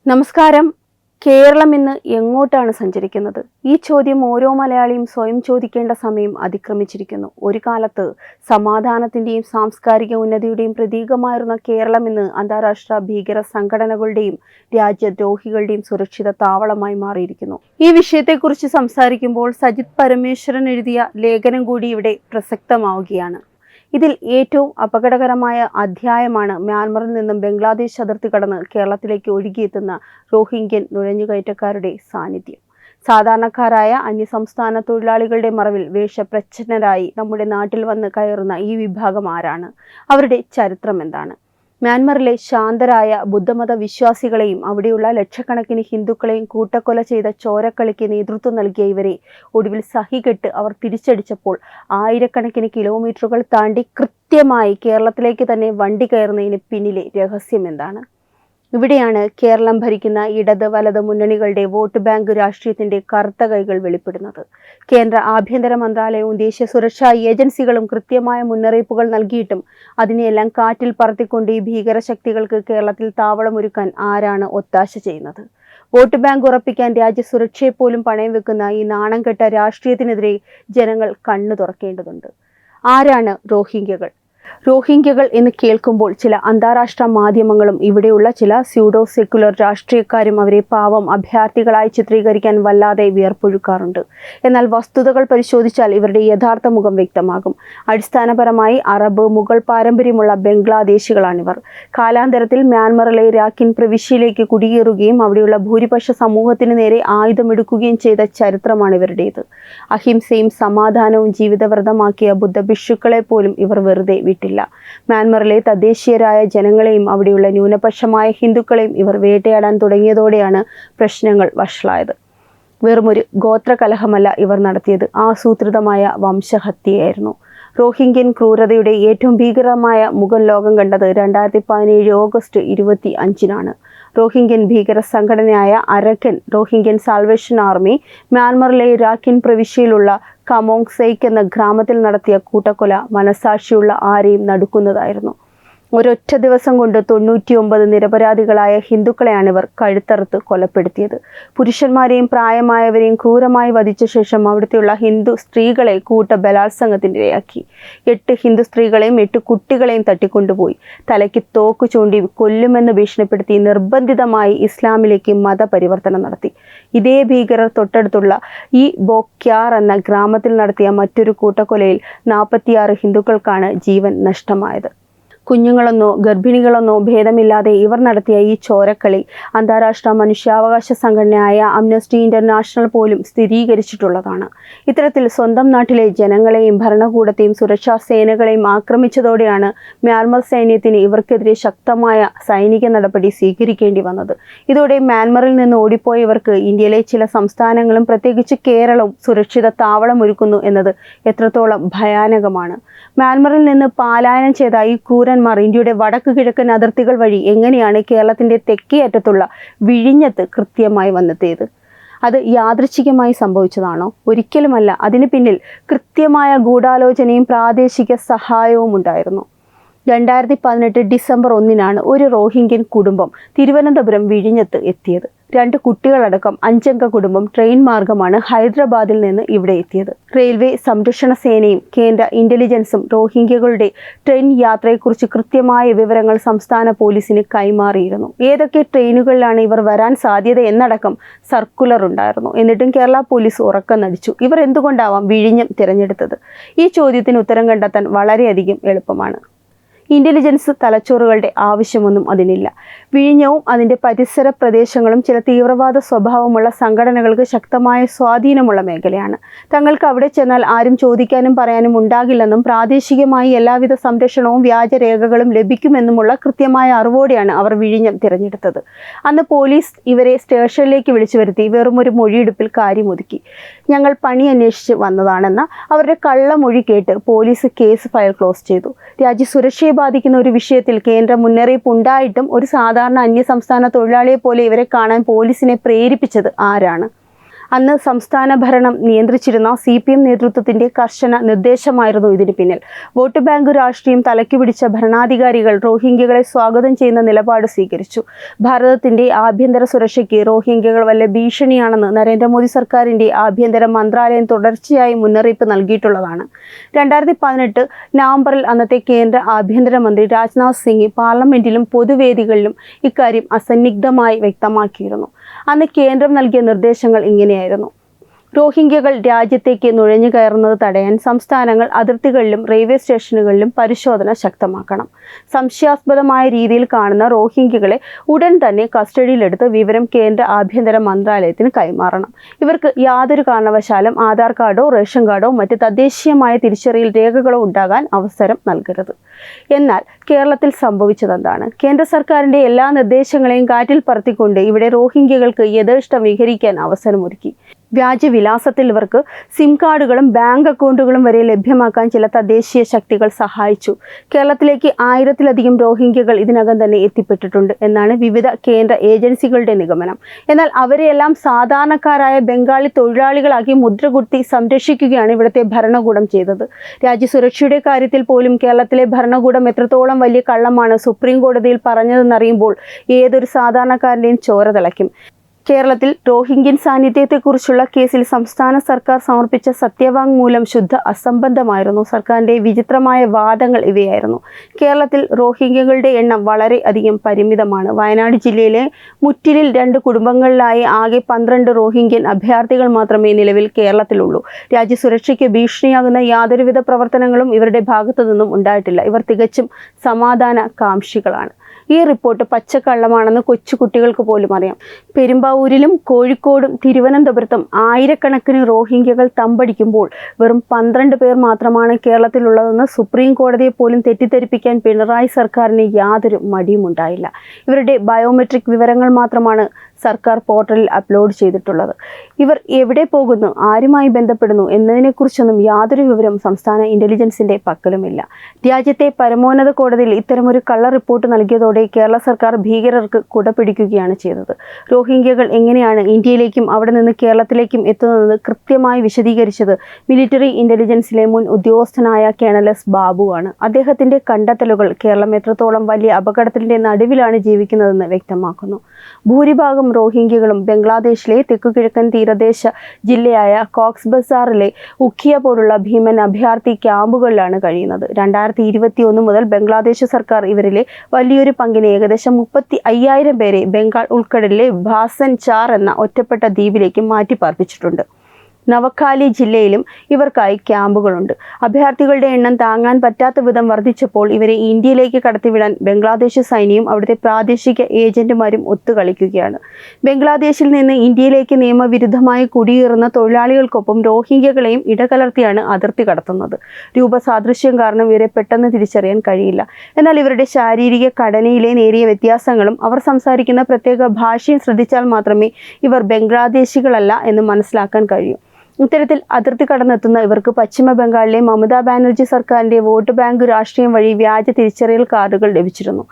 നമസ്കാരം. കേരളം ഇന്ന് എങ്ങോട്ടാണ് സഞ്ചരിക്കുന്നത്? ഈ ചോദ്യം ഓരോ മലയാളിയും സ്വയം ചോദിക്കേണ്ട സമയം അതിക്രമിച്ചിരിക്കുന്നു. ഒരു കാലത്ത് സമാധാനത്തിന്റെയും സാംസ്കാരിക ഉന്നതിയുടെയും പ്രതീകമായിരുന്ന കേരളം ഇന്ന് അന്താരാഷ്ട്ര ഭീകര സംഘടനകളുടെയും രാജ്യദ്രോഹികളുടെയും സുരക്ഷിത താവളമായി മാറിയിരിക്കുന്നു. ഈ വിഷയത്തെക്കുറിച്ച് സംസാരിക്കുമ്പോൾ സജിത് പരമേശ്വരൻ എഴുതിയ ലേഖനം കൂടി ഇവിടെ പ്രസക്തമാവുകയാണ്. ഇതിൽ ഏറ്റവും അപകടകരമായ അധ്യായമാണ് മ്യാൻമറിൽ നിന്നും ബംഗ്ലാദേശ് അതിർത്തി കടന്ന് കേരളത്തിലേക്ക് ഒഴുകിയെത്തുന്ന റോഹിംഗ്യൻ നുഴഞ്ഞുകയറ്റക്കാരുടെ സാന്നിധ്യം. സാധാരണക്കാരായ അന്യസംസ്ഥാന തൊഴിലാളികളുടെ മറവിൽ വേഷപ്രച്ഛന്നരായി നമ്മുടെ നാട്ടിൽ വന്ന് കയറുന്ന ഈ വിഭാഗം ആരാണ്? അവരുടെ ചരിത്രം എന്താണ്? മ്യാൻമറിലെ ശാന്തരായ ബുദ്ധമത വിശ്വാസികളെയും അവിടെയുള്ള ലക്ഷക്കണക്കിന് ഹിന്ദുക്കളെയും കൂട്ടക്കൊല ചെയ്ത ചോരക്കളിക്ക് നേതൃത്വം നൽകിയ ഇവരെ ഒടുവിൽ സഹികെട്ട് അവർ തിരിച്ചടിച്ചപ്പോൾ ആയിരക്കണക്കിന് കിലോമീറ്ററുകൾ താണ്ടി കൃത്യമായി കേരളത്തിലേക്ക് തന്നെ വണ്ടി കയറുന്നതിന് പിന്നിലെ രഹസ്യം എന്താണ്? ഇവിടെയാണ് കേരളം ഭരിക്കുന്ന ഇടത് വലത് മുന്നണികളുടെ വോട്ട് ബാങ്ക് രാഷ്ട്രീയത്തിന്റെ കറുത്ത കൈകൾ വെളിപ്പെടുന്നത്. കേന്ദ്ര ആഭ്യന്തര മന്ത്രാലയവും ദേശീയ സുരക്ഷാ ഏജൻസികളും കൃത്യമായ മുന്നറിയിപ്പുകൾ നൽകിയിട്ടും അതിനെയെല്ലാം കാറ്റിൽ പറത്തിക്കൊണ്ട് ഈ ഭീകരശക്തികൾക്ക് കേരളത്തിൽ താവളമൊരുക്കാൻ ആരാണ് ഒത്താശ ചെയ്യുന്നത്? വോട്ട് ബാങ്ക് ഉറപ്പിക്കാൻ രാജ്യസുരക്ഷയെ പോലും പണയം വെക്കുന്ന ഈ നാണം കെട്ട രാഷ്ട്രീയത്തിനെതിരെ ജനങ്ങൾ കണ്ണു തുറക്കേണ്ടതുണ്ട്. ആരാണ് റോഹിംഗ്യകൾ? റോഹിംഗ്യകൾ എന്ന് കേൾക്കുമ്പോൾ ചില അന്താരാഷ്ട്ര മാധ്യമങ്ങളും ഇവിടെയുള്ള ചില സ്യൂഡോ സെക്യുലർ രാഷ്ട്രീയക്കാരും അവരെ പാവം അഭയാർത്ഥികളായി ചിത്രീകരിക്കാൻ വല്ലാതെ വിയർപ്പൊഴുക്കാറുണ്ട്. എന്നാൽ വസ്തുതകൾ പരിശോധിച്ചാൽ ഇവരുടെ യഥാർത്ഥ മുഖം വ്യക്തമാകും. അടിസ്ഥാനപരമായി അറബ് മുഗൾ പാരമ്പര്യമുള്ള ബംഗ്ലാദേശികളാണിവർ. കാലാന്തരത്തിൽ മ്യാൻമറിലെ രാഖിൻ പ്രവിശ്യയിലേക്ക് കുടിയേറുകയും അവിടെയുള്ള ഭൂരിപക്ഷ സമൂഹത്തിന് നേരെ ആയുധമെടുക്കുകയും ചെയ്ത ചരിത്രമാണ് ഇവരുടേത്. അഹിംസയും സമാധാനവും ജീവിതവ്രതമാക്കിയ ബുദ്ധഭിക്ഷുക്കളെ പോലും ഇവർ വെറുതെ വിട്ടില്ല. മ്യാൻമറിലെ തദ്ദേശീയരായ ജനങ്ങളെയും അവിടെയുള്ള ന്യൂനപക്ഷമായ ഹിന്ദുക്കളെയും ഇവർ വേട്ടയാടാൻ തുടങ്ങിയതോടെയാണ് പ്രശ്നങ്ങൾ വഷളായത്. വെറുമൊരു ഗോത്രകലഹമല്ല ഇവർ നടത്തിയത്, ആസൂത്രിതമായ വംശഹത്യയായിരുന്നു. റോഹിംഗ്യൻ ക്രൂരതയുടെ ഏറ്റവും ഭീകരമായ മുഖം ലോകം കണ്ടത് 2017 ഓഗസ്റ്റ് 25-നാണ്. റോഹിംഗ്യൻ ഭീകര സംഘടനയായ അരക്കൻ റോഹിംഗ്യൻ സാൽവേഷൻ ആർമി മ്യാൻമറിലെ രാഖിൻ പ്രവിശ്യയിലുള്ള കമോങ് സെയ്ക്ക് എന്ന ഗ്രാമത്തിൽ നടത്തിയ കൂട്ടക്കൊല മനസാക്ഷിയുള്ള ആരെയും നടുക്കുന്നതായിരുന്നു. ഒരൊറ്റ ദിവസം കൊണ്ട് 99 നിരപരാധികളായ ഹിന്ദുക്കളെയാണ് ഇവർ കഴുത്തറുത്ത് കൊലപ്പെടുത്തിയത്. പുരുഷന്മാരെയും പ്രായമായവരെയും ക്രൂരമായി വധിച്ച ശേഷം അവിടുത്തെയുള്ള ഹിന്ദു സ്ത്രീകളെ കൂട്ട ബലാത്സംഗത്തിനിരയാക്കി. 8 ഹിന്ദു സ്ത്രീകളെയും 8 കുട്ടികളെയും തട്ടിക്കൊണ്ടുപോയി തലയ്ക്ക് തോക്ക് ചൂണ്ടി കൊല്ലുമെന്ന് ഭീഷണിപ്പെടുത്തി നിർബന്ധിതമായി ഇസ്ലാമിലേക്ക് മതപരിവർത്തനം നടത്തി. ഇതേ ഭീകരർ തൊട്ടടുത്തുള്ള ഈ ബോക്യാർ എന്ന ഗ്രാമത്തിൽ നടത്തിയ മറ്റൊരു കൂട്ടക്കൊലയിൽ 46 ഹിന്ദുക്കൾക്കാണ് ജീവൻ നഷ്ടമായത്. കുഞ്ഞുങ്ങളെന്നോ ഗർഭിണികളെന്നോ ഭേദമില്ലാതെ ഇവർ നടത്തിയ ഈ ചോരക്കളി അന്താരാഷ്ട്ര മനുഷ്യാവകാശ സംഘടനയായ അംനസ്റ്റി ഇന്റർനാഷണൽ പോലും സ്ഥിരീകരിച്ചിട്ടുള്ളതാണ്. ഇത്തരത്തിൽ സ്വന്തം നാട്ടിലെ ജനങ്ങളെയും ഭരണകൂടത്തെയും സുരക്ഷാ സേനകളെയും ആക്രമിച്ചതോടെയാണ് മ്യാൻമർ സൈന്യത്തിന് ഇവർക്കെതിരെ ശക്തമായ സൈനിക നടപടി സ്വീകരിക്കേണ്ടി വന്നത്. ഇതോടെ മ്യാൻമറിൽ നിന്ന് ഓടിപ്പോയ ഇവർക്ക് ഇന്ത്യയിലെ ചില സംസ്ഥാനങ്ങളും പ്രത്യേകിച്ച് കേരളവും സുരക്ഷിത താവളമൊരുക്കുന്നു എന്നത് എത്രത്തോളം ഭയാനകമാണ്. മ്യാൻമറിൽ നിന്ന് പലായനം ചെയ്ത ഈ ക്രൂരന്മാർ ഇന്ത്യയുടെ വടക്ക് കിഴക്കൻ അതിർത്തികൾ വഴി എങ്ങനെയാണ് കേരളത്തിന്റെ തെക്കേ അറ്റത്തുള്ള വിഴിഞ്ഞത്ത് കൃത്യമായി വന്നെത്തിയത്? അത് യാദൃച്ഛികമായി സംഭവിച്ചതാണോ? ഒരിക്കലുമല്ല. അതിന് പിന്നിൽ കൃത്യമായ ഗൂഢാലോചനയും പ്രാദേശിക സഹായവും ഉണ്ടായിരുന്നു. 2018 ഡിസംബർ 1-നാണ് ഒരു റോഹിംഗ്യൻ കുടുംബം തിരുവനന്തപുരം വിഴിഞ്ഞത്ത് എത്തിയത്. 2 കുട്ടികളടക്കം 5-അംഗ കുടുംബം ട്രെയിൻ മാർഗമാണ് ഹൈദരാബാദിൽ നിന്ന് ഇവിടെ എത്തിയത്. റെയിൽവേ സംരക്ഷണ സേനയും കേന്ദ്ര ഇന്റലിജൻസും റോഹിംഗ്യകളുടെ ട്രെയിൻ യാത്രയെക്കുറിച്ച് കൃത്യമായ വിവരങ്ങൾ സംസ്ഥാന പോലീസിന് കൈമാറിയിരുന്നു. ഏതൊക്കെ ട്രെയിനുകളിലാണ് ഇവർ വരാൻ സാധ്യത എന്നടക്കം സർക്കുലർ ഉണ്ടായിരുന്നു. എന്നിട്ടും കേരള പോലീസ് ഉറക്കം നടിച്ചു. ഇവർ എന്തുകൊണ്ടാവാം വിഴിഞ്ഞം തിരഞ്ഞെടുത്തത്? ഈ ചോദ്യത്തിന് ഉത്തരം കണ്ടെത്താൻ വളരെയധികം എളുപ്പമാണ്. ഇന്റലിജൻസ് തലച്ചോറുകളുടെ ആവശ്യമൊന്നും അതിനില്ല. വിഴിഞ്ഞവും അതിൻ്റെ പരിസര പ്രദേശങ്ങളും ചില തീവ്രവാദ സ്വഭാവമുള്ള സംഘടനകൾക്ക് ശക്തമായ സ്വാധീനമുള്ള മേഖലയാണ്. തങ്ങൾക്ക് അവിടെ ചെന്നാൽ ആരും ചോദിക്കാനും പറയാനും ഉണ്ടാകില്ലെന്നും പ്രാദേശികമായി എല്ലാവിധ സംരക്ഷണവും വ്യാജരേഖകളും ലഭിക്കുമെന്നുമുള്ള കൃത്യമായ അറിവോടെയാണ് അവർ വിഴിഞ്ഞം തിരഞ്ഞെടുത്തത്. അന്ന് പോലീസ് ഇവരെ സ്റ്റേഷനിലേക്ക് വിളിച്ചു വരുത്തി വെറുമൊരു മൊഴിയെടുപ്പിൽ കാര്യമൊതുക്കി. ഞങ്ങൾ പണി അന്വേഷിച്ച് വന്നതാണെന്ന അവരുടെ കള്ളമൊഴി കേട്ട് പോലീസ് കേസ് ഫയൽ ക്ലോസ് ചെയ്തു. രാജ്യസുരക്ഷയെ ബാധിക്കുന്ന ഒരു വിഷയത്തിൽ കേന്ദ്ര മുന്നറിയിപ്പ് ഉണ്ടായിട്ടും ഒരു സാധാരണ അന്യസംസ്ഥാന തൊഴിലാളിയെ പോലെ ഇവരെ കാണാൻ പോലീസിനെ പ്രേരിപ്പിച്ചത് ആരാണ്? അന്ന് സംസ്ഥാന ഭരണം നിയന്ത്രിച്ചിരുന്ന CPM നേതൃത്വത്തിന്റെ കർശന നിർദ്ദേശമായിരുന്നു ഇതിന് പിന്നിൽ. വോട്ട് ബാങ്ക് രാഷ്ട്രീയം തലയ്ക്ക് പിടിച്ച ഭരണാധികാരികൾ റോഹിംഗ്യകളെ സ്വാഗതം ചെയ്യുന്ന നിലപാട് സ്വീകരിച്ചു. ഭാരതത്തിന്റെ ആഭ്യന്തര സുരക്ഷയ്ക്ക് റോഹിംഗ്യകൾ വല്ല ഭീഷണിയാണെന്ന് നരേന്ദ്രമോദി സർക്കാരിന്റെ ആഭ്യന്തര മന്ത്രാലയം തുടർച്ചയായി മുന്നറിയിപ്പ് നൽകിയിട്ടുള്ളതാണ്. 2018 നവംബറിൽ അന്നത്തെ കേന്ദ്ര ആഭ്യന്തരമന്ത്രി രാജ്നാഥ് സിംഗ് പാർലമെന്റിലും പൊതുവേദികളിലും ഇക്കാര്യം അസന്നിഗ്ധമായി വ്യക്തമാക്കിയിരുന്നു. അന്ന് കേന്ദ്രം നൽകിയ നിർദ്ദേശങ്ങൾ ഇങ്ങനെയായിരുന്നു: റോഹിംഗ്യകൾ രാജ്യത്തേക്ക് നുഴഞ്ഞു കയറുന്നത് തടയാൻ സംസ്ഥാനങ്ങൾ അതിർത്തികളിലും റെയിൽവേ സ്റ്റേഷനുകളിലും പരിശോധന ശക്തമാക്കണം. സംശയാസ്പദമായ രീതിയിൽ കാണുന്ന റോഹിംഗ്യകളെ ഉടൻ തന്നെ കസ്റ്റഡിയിലെടുത്ത് വിവരം കേന്ദ്ര ആഭ്യന്തര മന്ത്രാലയത്തിന് കൈമാറണം. ഇവർക്ക് യാതൊരു കാരണവശാലും ആധാർ കാർഡോ റേഷൻ കാർഡോ മറ്റ് തദ്ദേശീയമായ തിരിച്ചറിയൽ രേഖകളോ ഉണ്ടാകാൻ അവസരം നൽകരുത്. എന്നാൽ കേരളത്തിൽ സംഭവിച്ചതെന്താണ്? കേന്ദ്ര സർക്കാരിന്റെ എല്ലാ നിർദ്ദേശങ്ങളെയും കാറ്റിൽ പറത്തിക്കൊണ്ട് ഇവിടെ റോഹിംഗ്യകൾക്ക് യഥേഷ്ടം വിഹരിക്കാൻ അവസരമൊരുക്കി. വ്യാജവിലാസത്തിൽ ഇവർക്ക് സിം കാർഡുകളും ബാങ്ക് അക്കൗണ്ടുകളും വരെ ലഭ്യമാക്കാൻ ചില തദ്ദേശീയ ശക്തികൾ സഹായിച്ചു. കേരളത്തിലേക്ക് 1000-ലധികം റോഹിംഗ്യകൾ ഇതിനകം തന്നെ എത്തിപ്പെട്ടിട്ടുണ്ട് എന്നാണ് വിവിധ കേന്ദ്ര ഏജൻസികളുടെ നിഗമനം. എന്നാൽ അവരെയെല്ലാം സാധാരണക്കാരായ ബംഗാളി തൊഴിലാളികളാക്കി മുദ്രകുത്തി സംരക്ഷിക്കുകയാണ് ഇവിടുത്തെ ഭരണകൂടം ചെയ്തത്. രാജ്യസുരക്ഷയുടെ കാര്യത്തിൽ പോലും കേരളത്തിലെ ഭരണകൂടം എത്രത്തോളം വലിയ കള്ളമാണ് സുപ്രീം കോടതിയിൽ പറഞ്ഞതെന്നറിയുമ്പോൾ ഏതൊരു സാധാരണക്കാരൻ്റെയും ചോര തിളയ്ക്കും. കേരളത്തിൽ റോഹിംഗ്യൻ സാന്നിധ്യത്തെക്കുറിച്ചുള്ള കേസിൽ സംസ്ഥാന സർക്കാർ സമർപ്പിച്ച സത്യവാങ്മൂലം ശുദ്ധ അസംബന്ധമായിരുന്നു. സർക്കാരിൻ്റെ വിചിത്രമായ വാദങ്ങൾ ഇവയായിരുന്നു. കേരളത്തിൽ റോഹിംഗ്യകളുടെ എണ്ണം വളരെ അധികം പരിമിതമാണ്. വയനാട് ജില്ലയിലെ മുറ്റിലിൽ 2 കുടുംബങ്ങളിലായി ആകെ 12 റോഹിംഗ്യൻ അഭയാർത്ഥികൾ മാത്രമേ നിലവിൽ കേരളത്തിലുള്ളൂ. രാജ്യസുരക്ഷയ്ക്ക് ഭീഷണിയാകുന്ന യാതൊരുവിധ പ്രവർത്തനങ്ങളും ഇവരുടെ ഭാഗത്തു നിന്നും ഉണ്ടായിട്ടില്ല. ഇവർ തികച്ചും സമാധാന കാംക്ഷികളാണ്. ഈ റിപ്പോർട്ട് പച്ചക്കള്ളമാണെന്ന് കൊച്ചുകുട്ടികൾക്ക് പോലും അറിയാം. പെരുമ്പാവൂരിലും കോഴിക്കോടും തിരുവനന്തപുരത്തും ആയിരക്കണക്കിന് റോഹിംഗ്യകൾ തമ്പടിക്കുമ്പോൾ വെറും 12 പേർ മാത്രമാണ് കേരളത്തിലുള്ളതെന്ന് സുപ്രീം കോടതിയെ പോലും തെറ്റിദ്ധരിപ്പിക്കാൻ പിണറായി സർക്കാരിന് യാതൊരു മടിയും ഉണ്ടായില്ല. ഇവരുടെ ബയോമെട്രിക് വിവരങ്ങൾ മാത്രമാണ് സർക്കാർ പോർട്ടലിൽ അപ്ലോഡ് ചെയ്തിട്ടുള്ളത്. ഇവർ എവിടെ പോകുന്നു, ആരുമായി ബന്ധപ്പെടുന്നു എന്നതിനെക്കുറിച്ചൊന്നും യാതൊരു വിവരവും സംസ്ഥാന ഇന്റലിജൻസിന്റെ പക്കലുമില്ല. രാജ്യത്തെ പരമോന്നത കോടതിയിൽ ഇത്തരമൊരു കള്ള റിപ്പോർട്ട് നൽകിയതോടെ കേരള സർക്കാർ ഭീകരർക്ക് കുടപിടിക്കുകയാണ് ചെയ്തത്. റോഹിംഗ്യകൾ എങ്ങനെയാണ് ഇന്ത്യയിലേക്കും അവിടെ നിന്ന് കേരളത്തിലേക്കും എത്തുന്നതെന്ന് കൃത്യമായി വിശദീകരിച്ചത് മിലിറ്ററി ഇന്റലിജൻസിലെ മുൻ ഉദ്യോഗസ്ഥനായ കേണൽ എസ് ബാബുവാണ്. അദ്ദേഹത്തിന്റെ കണ്ടെത്തലുകൾ കേരളം എത്രത്തോളം വലിയ അപകടത്തിന്റെ നടുവിലാണ് ജീവിക്കുന്നതെന്ന് വ്യക്തമാക്കുന്നു. ഭൂരിഭാഗം റോഹിംഗ്യകളും ബംഗ്ലാദേശിലെ തെക്കുകിഴക്കൻ തീരദേശ ജില്ലയായ കോക്സ് ബസാറിലെ ഉഖിയ പോലുള്ള ഭീമൻ അഭയാർത്ഥി ക്യാമ്പുകളിലാണ് കഴിയുന്നത്. 2021 മുതൽ ബംഗ്ലാദേശ് സർക്കാർ ഇവരിലെ വലിയൊരു പങ്കിന് ഏകദേശം 35,000 പേരെ ബംഗാൾ ഉൾക്കടലിലെ ഭാസൻ ചാർ എന്ന ഒറ്റപ്പെട്ട ദ്വീപിലേക്ക് മാറ്റിപ്പാർപ്പിച്ചിട്ടുണ്ട്. നവഖാലി ജില്ലയിലും ഇവർക്കായി ക്യാമ്പുകളുണ്ട്. അഭയാർത്ഥികളുടെ എണ്ണം താങ്ങാൻ പറ്റാത്ത വിധം വർദ്ധിച്ചപ്പോൾ ഇവരെ ഇന്ത്യയിലേക്ക് കടത്തിവിടാൻ ബംഗ്ലാദേശ് സൈന്യവും അവിടുത്തെ പ്രാദേശിക ഏജന്റുമാരും ഒത്തുകളിക്കുകയാണ്. ബംഗ്ലാദേശിൽ നിന്ന് ഇന്ത്യയിലേക്ക് നിയമവിരുദ്ധമായി കുടിയേറുന്ന തൊഴിലാളികൾക്കൊപ്പം റോഹിംഗ്യകളെയും ഇടകലർത്തിയാണ് അതിർത്തി കടത്തുന്നത്. രൂപസാദൃശ്യം കാരണം ഇവരെ പെട്ടെന്ന് തിരിച്ചറിയാൻ കഴിയില്ല. എന്നാൽ ഇവരുടെ ശാരീരിക ഘടനയിലെ നേരിയ വ്യത്യാസങ്ങളും അവർ സംസാരിക്കുന്ന പ്രത്യേക ഭാഷയും ശ്രദ്ധിച്ചാൽ മാത്രമേ ഇവർ ബംഗ്ലാദേശികളല്ല എന്ന് മനസ്സിലാക്കാൻ കഴിയൂ. ഇത്തരത്തിൽ അതിർത്തി കടന്നെത്തുന്ന ഇവർക്ക് പശ്ചിമ ബംഗാളിലെ മമതാ ബാനർജി സർക്കാരിന്റെ വോട്ട് ബാങ്ക് രാഷ്ട്രീയം വഴി വ്യാജ തിരിച്ചറിയൽ കാർഡുകൾ ലഭിച്ചിരുന്നു.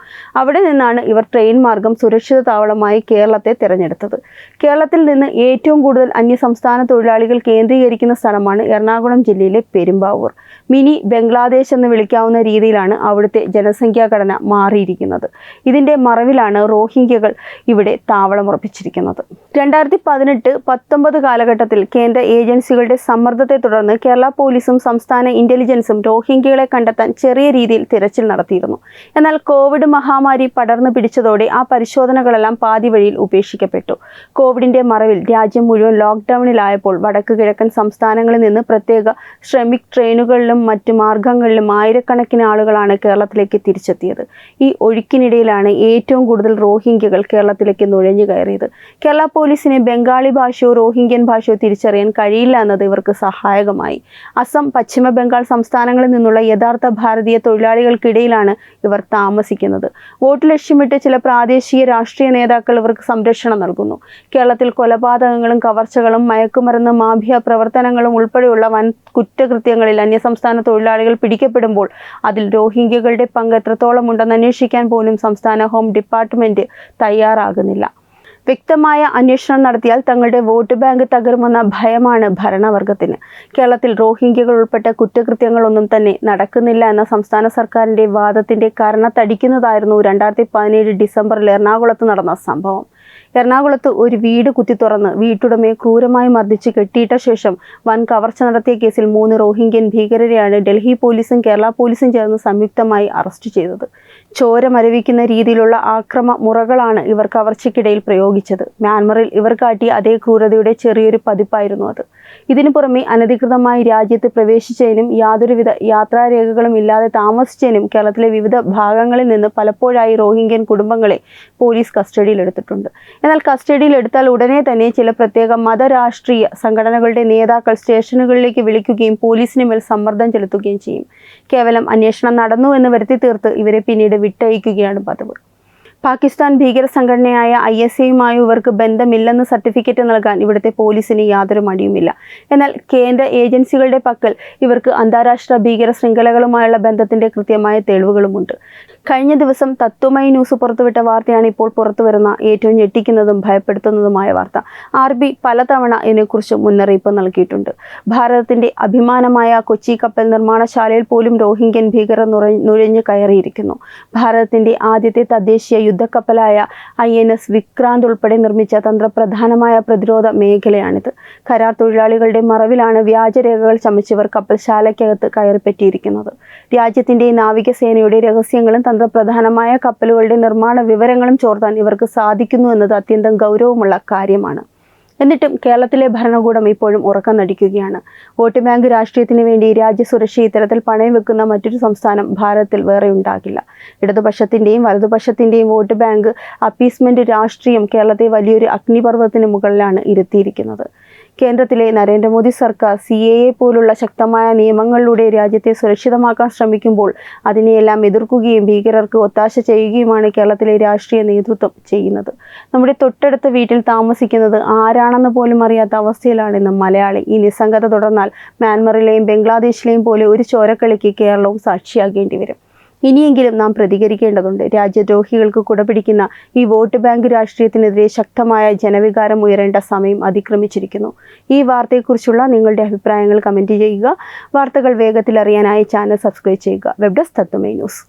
അവിടെ നിന്നാണ് ഇവർ ട്രെയിൻ മാർഗം സുരക്ഷിത താവളമായി കേരളത്തെ തിരഞ്ഞെടുത്തത്. കേരളത്തിൽ നിന്ന് ഏറ്റവും കൂടുതൽ അന്യസംസ്ഥാന തൊഴിലാളികൾ കേന്ദ്രീകരിക്കുന്ന സ്ഥലമാണ് എറണാകുളം ജില്ലയിലെ പെരുമ്പാവൂർ. മിനി ബംഗ്ലാദേശ് എന്ന് വിളിക്കാവുന്ന രീതിയിലാണ് അവിടുത്തെ ജനസംഖ്യാ ഘടന മാറിയിരിക്കുന്നത്. ഇതിന്റെ മറവിലാണ് റോഹിംഗ്യകൾ ഇവിടെ താവളമുറപ്പിച്ചിരിക്കുന്നത്. 2018-19 കാലഘട്ടത്തിൽ കേന്ദ്ര ഏജൻസികളുടെ സമ്മർദ്ദത്തെ തുടർന്ന് കേരള പോലീസും സംസ്ഥാന ഇന്റലിജൻസും റോഹിംഗ്യകളെ കണ്ടെത്താൻ ചെറിയ രീതിയിൽ തിരച്ചിൽ നടത്തിയിരുന്നു. എന്നാൽ കോവിഡ് മഹാമാരി പടർന്നു പിടിച്ചതോടെ ആ പരിശോധനകളെല്ലാം പാതി വഴിയിൽ ഉപേക്ഷിക്കപ്പെട്ടു. കോവിഡിന്റെ മറവിൽ രാജ്യം മുഴുവൻ ലോക്ക്ഡൌണിലായപ്പോൾ വടക്ക് കിഴക്കൻ സംസ്ഥാനങ്ങളിൽ നിന്ന് പ്രത്യേക ശ്രമിക് ട്രെയിനുകളിലും മറ്റു മാർഗങ്ങളിലും ആയിരക്കണക്കിന് ആളുകളാണ് കേരളത്തിലേക്ക് തിരിച്ചെത്തിയത്. ഈ ഒഴുക്കിനിടയിലാണ് ഏറ്റവും കൂടുതൽ റോഹിംഗ്യകൾ കേരളത്തിലേക്ക് നുഴഞ്ഞു കയറിയത്. കേരള പോലീസിന് ബംഗാളി ഭാഷയോ റോഹിംഗ്യൻ ഭാഷയോ തിരിച്ചറിയാൻ കഴിയില്ല എന്നത് ഇവർക്ക് സഹായകമായി. അസം, പശ്ചിമ ബംഗാൾ സംസ്ഥാനങ്ങളിൽ നിന്നുള്ള യഥാർത്ഥ ഭാരതീയ തൊഴിലാളികൾക്കിടയിലാണ് ഇവർ താമസിക്കുന്നത്. വോട്ട് ലക്ഷ്യമിട്ട് ചില പ്രാദേശിക രാഷ്ട്രീയ നേതാക്കൾ ഇവർക്ക് സംരക്ഷണം നൽകുന്നു. കേരളത്തിൽ കൊലപാതകങ്ങളും കവർച്ചകളും മയക്കുമരുന്ന് മാഫിയ പ്രവർത്തനങ്ങളും ഉൾപ്പെടെയുള്ള വൻ കുറ്റകൃത്യങ്ങളിൽ അന്യസംസ്ഥാന തൊഴിലാളികൾ പിടിക്കപ്പെടുമ്പോൾ അതിൽ റോഹിംഗ്യകളുടെ പങ്ക് എത്രത്തോളം ഉണ്ടെന്ന് അന്വേഷിക്കാൻ പോലും സംസ്ഥാന ഹോം ഡിപ്പാർട്ട്മെന്റ് തയ്യാറാകുന്നില്ല. വ്യക്തമായ അന്വേഷണം നടത്തിയാൽ തങ്ങളുടെ വോട്ട് ബാങ്ക് തകരുമെന്ന ഭയമാണ് ഭരണവർഗത്തിന്. കേരളത്തിൽ റോഹിംഗ്യകൾ ഉൾപ്പെട്ട കുറ്റകൃത്യങ്ങളൊന്നും തന്നെ നടക്കുന്നില്ല എന്ന സംസ്ഥാന സർക്കാരിന്റെ വാദത്തിന്റെ കരണത്തടിക്കുന്നതായിരുന്നു 2017 ഡിസംബറിൽ എറണാകുളത്ത് നടന്ന സംഭവം. എറണാകുളത്ത് ഒരു വീട് കുത്തിത്തുറന്ന് വീട്ടുടമയെ ക്രൂരമായി മർദ്ദിച്ച് കെട്ടിയിട്ട ശേഷം വൻ കവർച്ച നടത്തിയ കേസിൽ 3 റോഹിംഗ്യൻ ഭീകരരെയാണ് ഡൽഹി പോലീസും കേരള പോലീസും ചേർന്ന് സംയുക്തമായി അറസ്റ്റ് ചെയ്തത്. ചോര മരവിക്കുന്ന രീതിയിലുള്ള ആക്രമ മുറകളാണ് ഇവർ കവർച്ചയ്ക്കിടയിൽ പ്രയോഗിച്ചത്. മ്യാൻമറിൽ ഇവർ കാട്ടിയ അതേ ക്രൂരതയുടെ ചെറിയൊരു പതിപ്പായിരുന്നു അത്. ഇതിനു പുറമെ അനധികൃതമായി രാജ്യത്ത് പ്രവേശിച്ചതിനും യാതൊരുവിധ യാത്രാരേഖകളും ഇല്ലാതെ താമസിച്ചതിനും കേരളത്തിലെ വിവിധ ഭാഗങ്ങളിൽ നിന്ന് പലപ്പോഴായി റോഹിംഗ്യൻ കുടുംബങ്ങളെ പോലീസ് കസ്റ്റഡിയിലെടുത്തിട്ടുണ്ട്. എന്നാൽ കസ്റ്റഡിയിലെടുത്താൽ ഉടനെ തന്നെ ചില പ്രത്യേക മതരാഷ്ട്രീയ സംഘടനകളുടെ നേതാക്കൾ സ്റ്റേഷനുകളിലേക്ക് വിളിക്കുകയും പോലീസിന് മേൽ സമ്മർദ്ദം ചെലുത്തുകയും ചെയ്യും. കേവലം അന്വേഷണം നടന്നു എന്ന് വരുത്തി തീർത്ത് ഇവരെ പിന്നീട് വിട്ടയക്കുകയാണ് പതിവ്. പാകിസ്ഥാൻ ഭീകര സംഘടനയായ ISIയുമായി ഇവർക്ക് ബന്ധമില്ലെന്ന് സർട്ടിഫിക്കറ്റ് നൽകാൻ ഇവിടുത്തെ പോലീസിന് യാതൊരു മടിയുമില്ല. എന്നാൽ കേന്ദ്ര ഏജൻസികളുടെ പക്കൽ ഇവർക്ക് അന്താരാഷ്ട്ര ഭീകര ശൃംഖലകളുമായുള്ള ബന്ധത്തിന്റെ കൃത്യമായ തെളിവുകളുമുണ്ട്. കഴിഞ്ഞ ദിവസം തത്വമയി ന്യൂസ് പുറത്തുവിട്ട വാർത്തയാണ് ഇപ്പോൾ പുറത്തുവരുന്ന ഏറ്റവും ഞെട്ടിക്കുന്നതും ഭയപ്പെടുത്തുന്നതുമായ വാർത്ത. RB പലതവണ ഇതിനെക്കുറിച്ച് മുന്നറിയിപ്പ് നൽകിയിട്ടുണ്ട്. ഭാരതത്തിന്റെ അഭിമാനമായ കൊച്ചി കപ്പൽ നിർമ്മാണശാലയിൽ പോലും റോഹിംഗ്യൻ ഭീകരർ നുഴഞ്ഞു കയറിയിരിക്കുന്നു. ഭാരതത്തിന്റെ ആദ്യത്തെ തദ്ദേശീയ യുദ്ധക്കപ്പലായ INS വിക്രാന്ത് ഉൾപ്പെടെ നിർമ്മിച്ച തന്ത്രപ്രധാനമായ പ്രതിരോധ മേഖലയാണിത്. കരാർ തൊഴിലാളികളുടെ മറവിലാണ് വ്യാജരേഖകൾ ചമച്ചവർ കപ്പൽശാലയ്ക്കകത്ത് കയറിപ്പറ്റിയിരിക്കുന്നത്. രാജ്യത്തിന്റെ നാവികസേനയുടെ രഹസ്യങ്ങളും തന്ത്രപ്രധാനമായ കപ്പലുകളുടെ നിർമ്മാണ വിവരങ്ങളും ചോർത്താൻ ഇവർക്ക് സാധിക്കുന്നു എന്നത് അത്യന്തം ഗൗരവമുള്ള കാര്യമാണ്. എന്നിട്ടും കേരളത്തിലെ ഭരണകൂടം ഇപ്പോഴും ഉറക്കം നടിക്കുകയാണ്. വോട്ട് ബാങ്ക് രാഷ്ട്രീയത്തിന് വേണ്ടി രാജ്യസുരക്ഷ ഇത്തരത്തിൽ പണയം വെക്കുന്ന മറ്റൊരു സംസ്ഥാനം ഭാരതത്തിൽ വേറെ ഉണ്ടാകില്ല. ഇടതുപക്ഷത്തിന്റെയും വലതുപക്ഷത്തിന്റെയും വോട്ട് ബാങ്ക് അപ്പീസ്മെന്റ് രാഷ്ട്രീയം കേരളത്തെ വലിയൊരു അഗ്നിപർവ്വതത്തിന് മുകളിലാണ് ഇരുത്തിയിരിക്കുന്നത്. കേന്ദ്രത്തിലെ നരേന്ദ്രമോദി സർക്കാർ CAA പോലുള്ള ശക്തമായ നിയമങ്ങളിലൂടെ രാജ്യത്തെ സുരക്ഷിതമാക്കാൻ ശ്രമിക്കുമ്പോൾ അതിനെയെല്ലാം എതിർക്കുകയും ഭീകരർക്ക് ഒത്താശ ചെയ്യുകയുമാണ് കേരളത്തിലെ രാഷ്ട്രീയ നേതൃത്വം ചെയ്യുന്നത്. നമ്മുടെ തൊട്ടടുത്ത വീട്ടിൽ താമസിക്കുന്നത് ആരാണെന്ന് പോലും അറിയാത്ത അവസ്ഥയിലാണ് ഇന്ന് മലയാളി. ഈ നിസ്സംഗത തുടർന്നാൽ മ്യാൻമറിലെയും ബംഗ്ലാദേശിലെയും പോലെ ഒരു ചോരക്കളിക്ക് കേരളവും സാക്ഷിയാകേണ്ടി വരും. ഇനിയെങ്കിലും നാം പ്രതികരിക്കേണ്ടതുണ്ട്. രാജ്യദ്രോഹികൾക്ക് കുടപിടിക്കുന്ന ഈ വോട്ട് ബാങ്ക് രാഷ്ട്രീയത്തിനെതിരെ ശക്തമായ ജനവികാരം ഉയരേണ്ട സമയം അതിക്രമിച്ചിരിക്കുന്നു. ഈ വാർത്തയെക്കുറിച്ചുള്ള നിങ്ങളുടെ അഭിപ്രായങ്ങൾ കമൻറ്റ് ചെയ്യുക. വാർത്തകൾ വേഗത്തിൽ അറിയാനായി ചാനൽ സബ്സ്ക്രൈബ് ചെയ്യുക. Web desk Tathwamayi news.